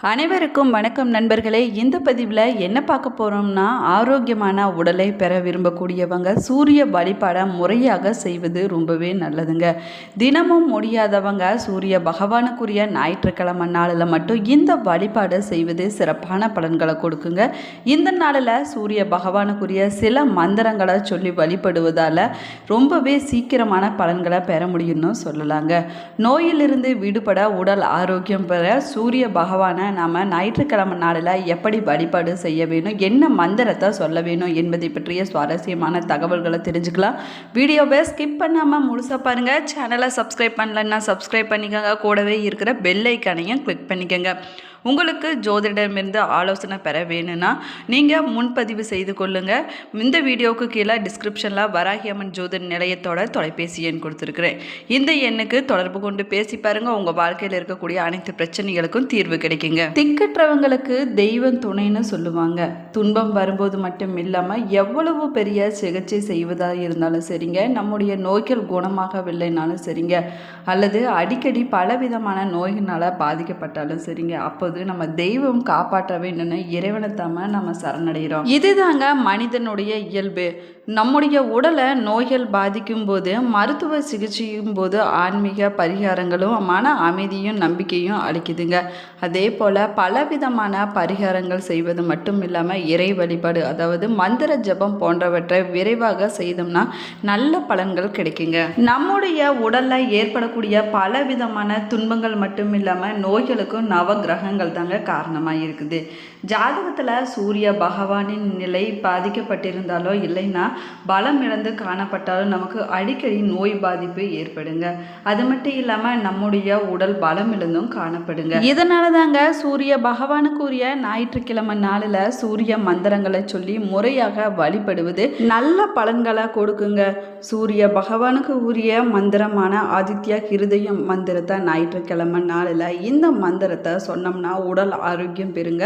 அனைவருக்கும் வணக்கம் நண்பர்களே. இந்த பதிவில் என்ன பார்க்க போகிறோம்னா, ஆரோக்கியமான உடலை பெற விரும்பக்கூடியவங்க சூரிய வழிபாடை முறையாக செய்வது ரொம்பவே நல்லதுங்க. தினமும் முடியாதவங்க சூரிய பகவானுக்குரிய ஞாயிற்றுக்கிழமை நாளில் மட்டும் இந்த வழிபாடை செய்வது சிறப்பான பலன்களை கொடுக்குங்க. இந்த நாளில் சூரிய பகவானுக்குரிய சில மந்திரங்களை சொல்லி வழிபடுவதால் ரொம்பவே சீக்கிரமான பலன்களை பெற முடியும்னு சொல்லலாங்க. நோயிலிருந்து விடுபட உடல் ஆரோக்கியம் பெற சூரிய பகவானை நாம் ஞாயிற்றுக்கிழமை நாளில் எப்படி வழிபாடு செய்ய வேணும், என்ன மந்திரத்தை சொல்ல வேணும் என்பதை பற்றிய சுவாரஸ்யமான தகவல்களை தெரிஞ்சுக்கலாம். வீடியோவை ஸ்கிப் பண்ணாமல் முழுசாக பாருங்கள். சேனலை சப்ஸ்கிரைப் பண்ணலன்னா சப்ஸ்கிரைப் பண்ணிக்கோங்க. கூடவே இருக்கிற பெல் ஐக்கானையும் கிளிக் பண்ணிக்கோங்க. உங்களுக்கு ஜோதிடமிருந்து ஆலோசனை பெற வேணும்னா நீங்கள் முன்பதிவு செய்து கொள்ளுங்கள். இந்த வீடியோவுக்கு கீழே டிஸ்கிரிப்ஷனில் வராகி அம்மன் ஜோதிட நிலையத்தோட தொலைபேசி எண் கொடுத்துருக்குறேன். இந்த எண்ணுக்கு தொடர்பு கொண்டு பேசி பாருங்கள். உங்கள் வாழ்க்கையில் இருக்கக்கூடிய அனைத்து பிரச்சனைகளுக்கும் தீர்வு கிடைக்குங்க. திக்கற்றவங்களுக்கு தெய்வம் துணைன்னு சொல்லுவாங்க. துன்பம் வரும்போது மட்டும் இல்லாமல் எவ்வளவு பெரிய சிகிச்சை செய்வதாக இருந்தாலும் சரிங்க, நம்முடைய நோய்கள் குணமாகவில்லைனாலும் சரிங்க, அல்லது அடிக்கடி பலவிதமான நோய்களால் பாதிக்கப்பட்டாலும் சரிங்க, அப்போது நம்ம தெய்வம் காப்பாற்ற வேண்டும்னு இறைவனை தாம நம்ம சரணடைகிறோம். இதுதாங்க மனிதனுடைய இயல்பு. நம்முடைய உடலை நோய்கள் பாதிக்கும் போது மருத்துவ சிகிச்சையும் போது ஆன்மீக பரிகாரங்களும் மன அமைதியும் நம்பிக்கையும் அளிக்குதுங்க. அதே போல் பலவிதமான பரிகாரங்கள் செய்வது மட்டும் இல்லாமல் இறை வழிபாடு, அதாவது மந்திர ஜபம் போன்றவற்றை விரைவாக செய்தோம்னா நல்ல பலன்கள் கிடைக்குங்க. நம்முடைய உடலில் ஏற்படக்கூடிய பலவிதமான துன்பங்கள் மட்டும் இல்லாமல் நோய்களுக்கும் நவ கிரகங்கள் தாங்க காரணமாக இருக்குது. ஜாதகத்தில் சூரிய பகவானின் நிலை பாதிக்கப்பட்டிருந்தாலோ இல்லைன்னா பலம் இழந்து காணப்பட்டாலும் நமக்கு அடிக்கடி நோய் பாதிப்பு ஏற்படுங்க. அது மட்டும் இல்லாமல் நம்முடைய உடல் பலம் இழந்தும் காணப்படுங்க. இதனால தாங்க சூரிய பகவானுக்குரிய ஞாயிற்றுக்கிழமை நாளில் சூரிய மந்திரங்களை சொல்லி முறையாக வழிபடுவது நல்ல பலன்களை கொடுக்குங்க. சூரிய பகவானுக்கு உரிய மந்திரமான ஆதித்ய ஹிருதயம் மந்திரத்தை ஞாயிற்றுக்கிழமை நாளில் இந்த மந்திரத்தை சொன்னோம்னா உடல் ஆரோக்கியம் பெறுங்க.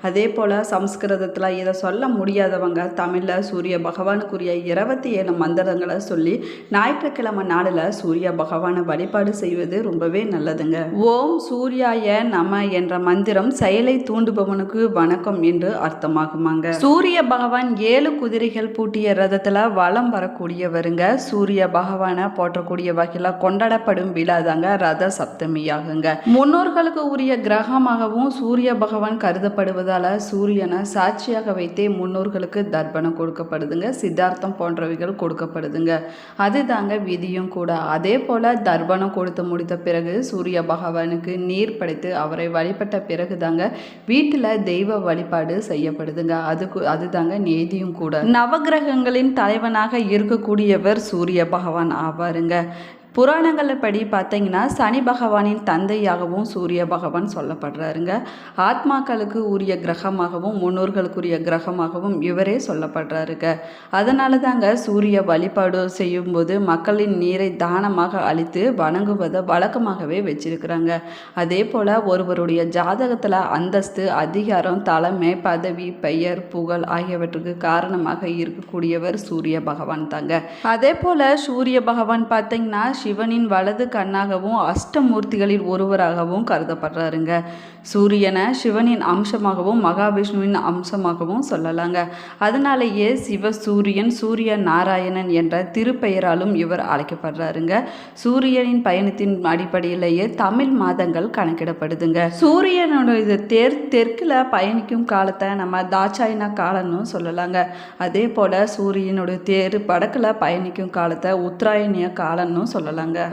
அதே போல் சம்ஸ்கிருதத்தில் இதை சொல்ல முடியாதவங்க தமிழில் சூரிய பகவானுக்குரிய 27 மந்திரங்களை சொல்லி ஞாயிற்றுக்கிழமை நாளில் சூரிய பகவானை வழிபாடு செய்வது ரொம்பவே நல்லதுங்க. ஓம் சூர்யாய நம என்ற மந்திரம் செயலை தூண்டுபவனுக்கு வணக்கம் என்று அர்த்தமாகுமாங்க. சூரிய பகவான் 7 குதிரைகள் பூட்டிய ரதத்தில் வலம் வரக்கூடியவருங்க. சூரிய பகவானை போற்றக்கூடிய வகையில் கொண்டாடப்படும் விழா தாங்க ரத சப்தமியாகுங்க. முன்னோர்களுக்கு உரிய கிரகமாகவும் சூரிய பகவான் கருதப்படுவதால் சூரியனை சாட்சியாக வைத்தே முன்னோர்களுக்கு தர்ப்பணம் கொடுக்கப்படுதுங்க. சித்தார்த்தம் போன்றவைகள் கொடுக்கப்படுதுங்க. அதுதாங்க விதியும் கூட. அதே போல தர்ப்பணம் கொடுத்து முடித்த பிறகு சூரிய பகவானுக்கு நீர் படைத்து அவரை வழிபட்ட பிறகு தாங்க வீட்டில் தெய்வ வழிபாடு செய்யப்படுதுங்க. அதுதாங்க நீதியும் கூட. நவகிரகங்களின் தலைவனாக இருக்கக்கூடியவர் சூரிய பகவான் ஆவாருங்க. புராணங்கள் படி பார்த்தீங்கன்னா சனி பகவானின் தந்தையாகவும் சூரிய பகவான் சொல்லப்படுறாருங்க. ஆத்மாக்களுக்கு உரிய கிரகமாகவும் முன்னோர்களுக்குரிய கிரகமாகவும் இவரே சொல்லப்படுறாருங்க. அதனால தாங்க சூரிய வழிபாடு செய்யும்போது மக்களின் நீரை தானமாக அளித்து வணங்குவதை வழக்கமாகவே வச்சிருக்கிறாங்க. அதே போல் ஒருவருடைய ஜாதகத்தில் அந்தஸ்து, அதிகாரம், தலைமை, பதவி, பெயர், புகழ் ஆகியவற்றுக்கு காரணமாக இருக்கக்கூடியவர் சூரிய பகவான் தாங்க. அதே போல் சூரிய பகவான் பார்த்தீங்கன்னா சிவனின் வலது கண்ணாகவும் அஷ்டமூர்த்திகளில் ஒருவராகவும் கருதப்படுறாருங்க. சூரியனை சிவனின் அம்சமாகவும் மகாவிஷ்ணுவின் அம்சமாகவும் சொல்லலாங்க. அதனாலேயே சிவ சூரியன், சூரிய நாராயணன் என்ற திருப்பெயராலும் இவர் அழைக்கப்படுறாருங்க. சூரியனின் பயணத்தின் அடிப்படையிலேயே தமிழ் மாதங்கள் கணக்கிடப்படுதுங்க. சூரியனுடைய தெற்கில் பயணிக்கும் காலத்தை நம்ம தாட்சாயன காலம்னு சொல்லலாங்க. அதே போல சூரியனுடைய தேர் வடக்கில் பயணிக்கும் காலத்தை உத்தராயணிய காலம்னு சொல்லலாங்க.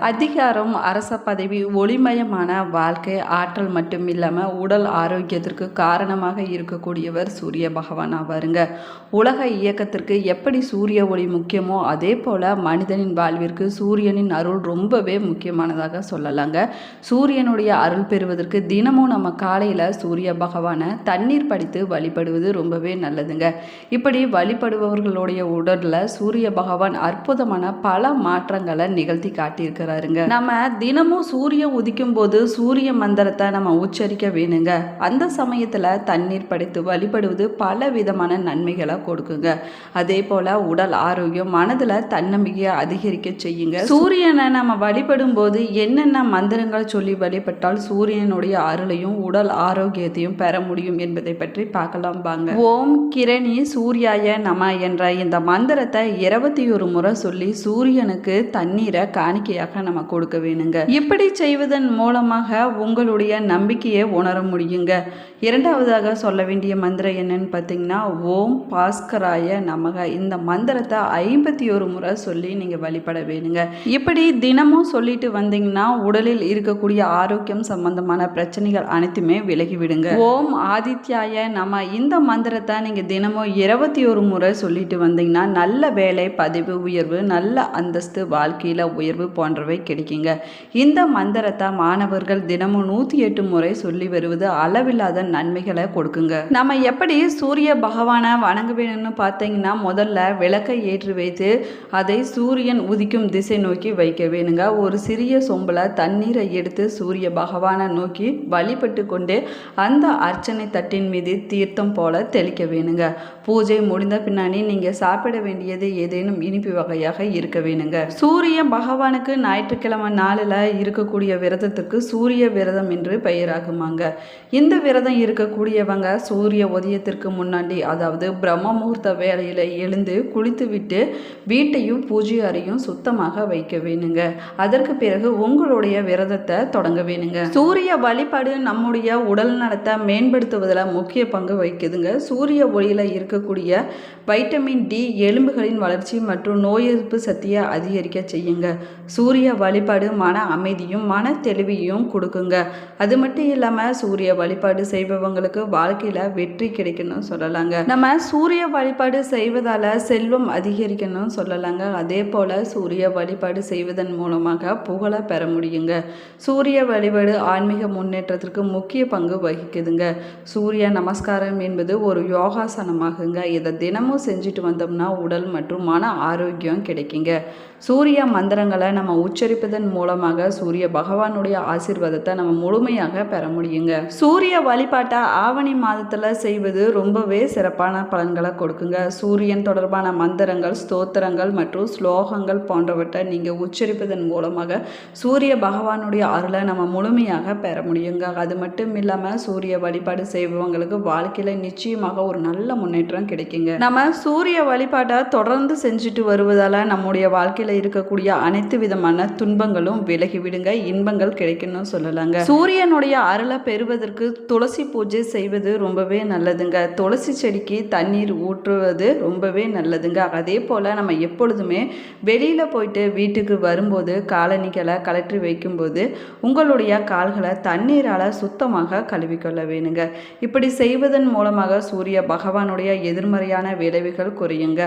அதிகாரம், அரச பதவி, ஒளிமயமான வாழ்க்கை, ஆற்றல் மட்டும் இல்லாமல் உடல் ஆரோக்கியத்திற்கு காரணமாக இருக்கக்கூடியவர் சூரிய பகவான் ஆவாருங்க. உலக இயக்கத்திற்கு எப்படி சூரிய ஒளி முக்கியமோ அதே போல மனிதனின் வாழ்விற்கு சூரியனின் அருள் ரொம்பவே முக்கியமானதாக சொல்லலாங்க. சூரியனுடைய அருள் பெறுவதற்கு தினமும் நம்ம காலையில் சூரிய பகவானை தண்ணீர் படித்து வழிபடுவது ரொம்பவே நல்லதுங்க. இப்படி வழிபடுபவர்களுடைய உடலில் சூரிய பகவான் அற்புதமான பல மாற்றங்களை நிகழ்த்தி காட்டியிருக்கிறாருங்க. நம்ம தினமும் சூரியன் உதிக்கும் போது சூரிய மந்திரத்தை நம்ம உச்சரிக்க குடிக்க வேணுங்க. அந்த சமயத்தில் தண்ணீர் படைத்து வழிபடுவது பல விதமான நன்மைகளை கொடுக்குங்க. அதே போல் உடல் ஆரோக்கியம், மனதில் தன்னம்பிக்கையை அதிகரிக்க செய்யுங்க. சூரியனை நம்ம வழிபடும் போது என்னென்ன மந்திரங்கள் சொல்லி வழிபட்டால் சூரியனுடைய அருளையும் உடல் ஆரோக்கியத்தையும் பெற முடியும் என்பதை பற்றி பார்க்கலாம் வாங்க. ஓம் கிரணி சூர்யாய நம என்ற இந்த மந்திரத்தை 21 முறை சொல்லி சூரியனுக்கு தண்ணீரை காணிக்கையாக நம்ம கொடுக்க வேணுங்க. இப்படி செய்வதன் மூலமாக உங்களுடைய நம்பிக்கையை உணர முடியுங்க. இரண்டாவதாக சொல்ல வேண்டிய மந்திரம் என்னன்னு பார்த்தீங்கன்னா, ஓம் பாஸ்கராய நமக. இந்த மந்திரத்தை 51 முறை சொல்லி நீங்கள் வழிபட வேணுங்க. இப்படி தினமும் சொல்லிட்டு வந்தீங்கன்னா உடலில் இருக்கக்கூடிய ஆரோக்கியம் சம்பந்தமான பிரச்சனைகள் அனைத்துமே விலகிவிடுங்க. ஓம் ஆதித்யாய நம. இந்த மந்திரத்தை நீங்கள் தினமும் 21 முறை சொல்லிட்டு வந்தீங்கன்னா நல்ல வேலை, பதவி உயர்வு, நல்ல அந்தஸ்து, வாழ்க்கையில் உயர்வு போன்றவை கிடைக்குங்க. இந்த மந்திரத்தை மாணவர்கள் தினமும் 108 முறை சொல்லி வருவது அளவில்லாத நன்மைகளை கொடுக்குங்க. நம்ம எப்படி சூரிய பகவானை வணங்க வேணும்னு பார்த்தீங்கன்னா, முதல்ல விளக்கை ஏற்றி வைத்து அதை சூரியன் உதிக்கும் திசை நோக்கி வைக்க வேணுங்க. ஒரு சிறிய சொம்பில் தண்ணீரை எடுத்து சூரிய பகவானை நோக்கி வழிபட்டு கொண்டு அந்த அர்ச்சனை தட்டின் மீது தீர்த்தம் போல தெளிக்க வேணுங்க. பூஜை முடிந்த பின்னாடி நீங்கள் சாப்பிட வேண்டியது ஏதேனும் இனிப்பு வகையாக இருக்க வேணுங்க. சூரிய பகவானுக்கு ஞாயிற்றுக்கிழமை நாளில் இருக்கக்கூடிய விரதத்துக்கு சூரிய விரதம் என்று பெயராகுமாங்க. இந்த விரதம் இருக்கக்கூடியவங்க சூரிய உதயத்திற்கு முன்னாடி, அதாவது பிரம்ம முகூர்த்த வேளையில் எழுந்து குளித்து விட்டு வீட்டையும் பூஜை அறையும் சுத்தமாக வைக்க வேணுங்க. அதற்கு பிறகு உங்களுடைய விரதத்தை தொடங்க வேணுங்க. சூரிய வழிபாடு நம்முடைய உடல் நலத்தை மேம்படுத்துவதில் முக்கிய பங்கு வகிக்குதுங்க. சூரிய ஒளியில் இருக்கக்கூடிய வைட்டமின் டி எலும்புகளின் வளர்ச்சி மற்றும் நோய் எதிர்ப்பு சக்தியை அதிகரிக்க செய்யுங்க. சூரிய வழிபாடு மன அமைதியும் மன தெளிவையும் கொடுக்குங்க. அது மட்டும் இல்லாமல் சூரிய வழிபாடு செய்பவங்களுக்கு வாழ்க்கையில் வெற்றி கிடைக்கணும்னு சொல்லலாங்க. நம்ம சூரிய வழிபாடு செய்வதால் செல்வம் அதிகரிக்கணும்னு சொல்லலாங்க. அதே போல் சூரிய வழிபாடு செய்வதன் மூலமாக புகழை பெற முடியுங்க. சூரிய வழிபாடு ஆன்மீக முன்னேற்றத்திற்கு முக்கிய பங்கு வகிக்குதுங்க. சூரிய நமஸ்காரம் என்பது ஒரு யோகாசனமாகுங்க. இதை தினமும் செஞ்சுட்டு வந்தோம்னா உடல் மற்றும் மன ஆரோக்கியம் கிடைக்குங்க. சூரிய மந்திரங்களை நம்ம உச்சரிப்பதன் மூலமாக சூரிய பகவானுடைய ஆசீர்வாதத்தை நம்ம முழுமையாக பெற முடியுங்க. சூரிய வழிபாட்டை ஆவணி மாதத்தில் செய்வது ரொம்பவே சிறப்பான பலன்களை கொடுக்குங்க. சூரியன் தொடர்பான மந்திரங்கள், ஸ்தோத்திரங்கள் மற்றும் ஸ்லோகங்கள் போன்றவற்றை நீங்கள் உச்சரிப்பதன் மூலமாக சூரிய பகவானுடைய அருளை நம்ம முழுமையாக பெற முடியுங்க. அது மட்டும் இல்லாமல் சூரிய வழிபாடு செய்பவங்களுக்கு வாழ்க்கையில் நிச்சயமாக ஒரு நல்ல முன்னேற்றம் கிடைக்குங்க. நம்ம சூரிய வழிபாட்டை தொடர்ந்து செஞ்சுட்டு வருவதால் நம்முடைய வாழ்க்கையில் இருக்கக்கூடிய அனைத்து விதமான துன்பங்களும் விலகிவிடுங்க, இன்பங்கள் கிடைக்கணும்னு சொல்லலாங்க. சூரியனுடைய அருளை பெறுவதற்கு துளசி பூஜை செய்வது ரொம்பவே நல்லதுங்க. துளசி செடிக்கு தண்ணீர் ஊற்றுவது ரொம்பவே நல்லதுங்க. அதே போல் நம்ம எப்பொழுதுமே வெளியில் போயிட்டு வீட்டுக்கு வரும்போது காலணிகளை கலற்றி வைக்கும்போது உங்களுடைய கால்களை தண்ணீரால் சுத்தமாக கழுவிக்கொள்ள வேணுங்க. இப்படி செய்வதன் மூலமாக சூரிய பகவானுடைய எதிர்மறையான விளைவுகள் குறையுங்க.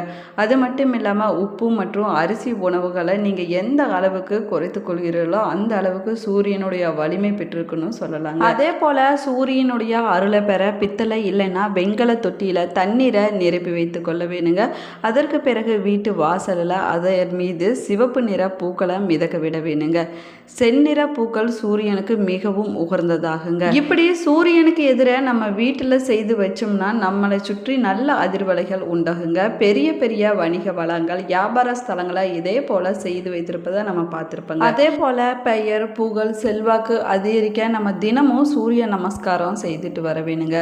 அது மட்டும் இல்லாமல் உப்பு மற்றும் அரிசி உணவுகளை நீங்கள் எந்த அளவுக்கு குறைத்து கொள்கிறீர்களோ அந்த அளவுக்கு சூரியனுடைய வலிமை பெற்றிருக்குன்னு சொல்லலாங்க. அதே போல் சூரியனுடைய அருளை பெற பித்தளை இல்லைன்னா வெண்கல தொட்டியில் தண்ணீரை நிரப்பி வைத்து கொள்ள வேணுங்க. அதற்கு பிறகு வீட்டு வாசலில் அதன் மீது சிவப்பு நிற பூக்களை மிதக்க விட வேணுங்க. செந்நிற பூக்கள் சூரியனுக்கு மிகவும் உகர்ந்ததாகுங்க. இப்படி சூரியனுக்கு எதிராக நம்ம வீட்டில் செய்து வச்சோம்னா நம்மளை சுற்றி நல்ல அதிர்வலைகள் உண்டாகுங்க. பெரிய பெரிய வணிக வளங்கள், வியாபார ஸ்தலங்களை இதே போல செய்து வைத்திருப்பதை நம்ம பார்த்துருப்போங்க. அதே போல பெயர், புகழ், செல்வாக்கு அதிகரிக்க நம்ம தினமும் சூரிய நமஸ்காரம் செய்துட்டு வர வேணுங்க.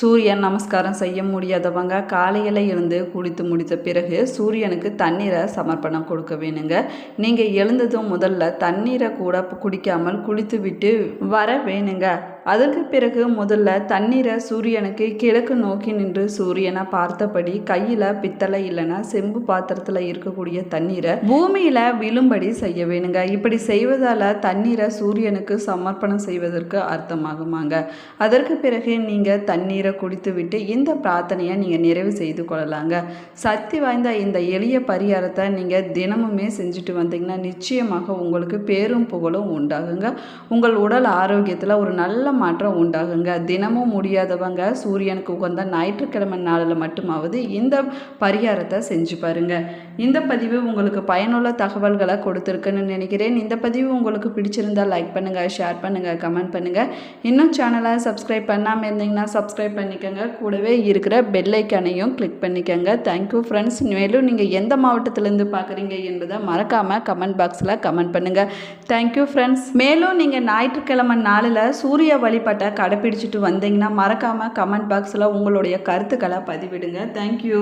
சூரிய நமஸ்காரம் செய்ய முடியாதவங்க காலையில் எழுந்து குளித்து முடித்த பிறகு சூரியனுக்கு தண்ணீரை சமர்ப்பணம் கொடுக்க வேணுங்க. நீங்கள் எழுந்ததும் முதல்ல தண்ணீரை கூட குடிக்காமல் குளித்து விட்டு வர வேணுங்க. அதற்கு பிறகு முதல்ல தண்ணீரை சூரியனுக்கு கிழக்கு நோக்கி நின்று சூரியனை பார்த்தபடி கையில் பித்தளை இல்லைன்னா செம்பு பாத்திரத்தில் இருக்கக்கூடிய தண்ணீரை பூமியில் விழும்படி செய்ய வேணுங்க. இப்படி செய்வதால் தண்ணீரை சூரியனுக்கு சமர்ப்பணம் செய்வதற்கு அர்த்தமாகுமாங்க. அதற்கு பிறகு நீங்கள் தண்ணீரை குடித்து விட்டு இந்த பிரார்த்தனையை நீங்கள் நிறைவு செய்து கொள்ளலாங்க. சக்தி வாய்ந்த இந்த எளிய பரிகாரத்தை நீங்கள் தினமுமே செஞ்சுட்டு வந்தீங்கன்னா நிச்சயமாக உங்களுக்கு பேரும் புகழும் உண்டாகுங்க. உங்கள் உடல் ஆரோக்கியத்தில் ஒரு நல்ல நல்ல மாற்றம் உண்டாகுங்க. தினமும் முடியாதவங்க சூரியனுக்கு உகந்த ஞாயிற்றுக்கிழமை நாளில் மட்டுமாவது இந்த பரிகாரத்தை செஞ்சு பாருங்க. இந்த பதிவு உங்களுக்கு பயனுள்ள தகவல்களை கொடுத்துருக்குன்னு நினைக்கிறேன். இந்த பதிவு உங்களுக்கு பிடிச்சிருந்தால் லைக் பண்ணுங்கள், ஷேர் பண்ணுங்கள், கமெண்ட் பண்ணுங்கள். இன்னும் சேனலை சப்ஸ்கிரைப் பண்ணாமல் இருந்தீங்கன்னா சப்ஸ்கிரைப் பண்ணிக்கோங்க. கூடவே இருக்கிற பெல் ஐக்கானையும் கிளிக் பண்ணிக்கோங்க. Thank you friends. மேலும் நீங்கள் எந்த மாவட்டத்திலேருந்து பார்க்குறீங்க என்பதை மறக்காமல் கமெண்ட் பாக்ஸில் கமெண்ட் பண்ணுங்கள். Thank you friends. மேலும் நீங்கள் ஞாயிற்றுக்கிழமை நாளில் சூரிய வழிபாட்டை கடைப்பிடிச்சிட்டு வந்தீங்கன்னா மறக்காமல் கமெண்ட் பாக்ஸில் உங்களுடைய கருத்துக்களை பதிவிடுங்க. தேங்க்யூ.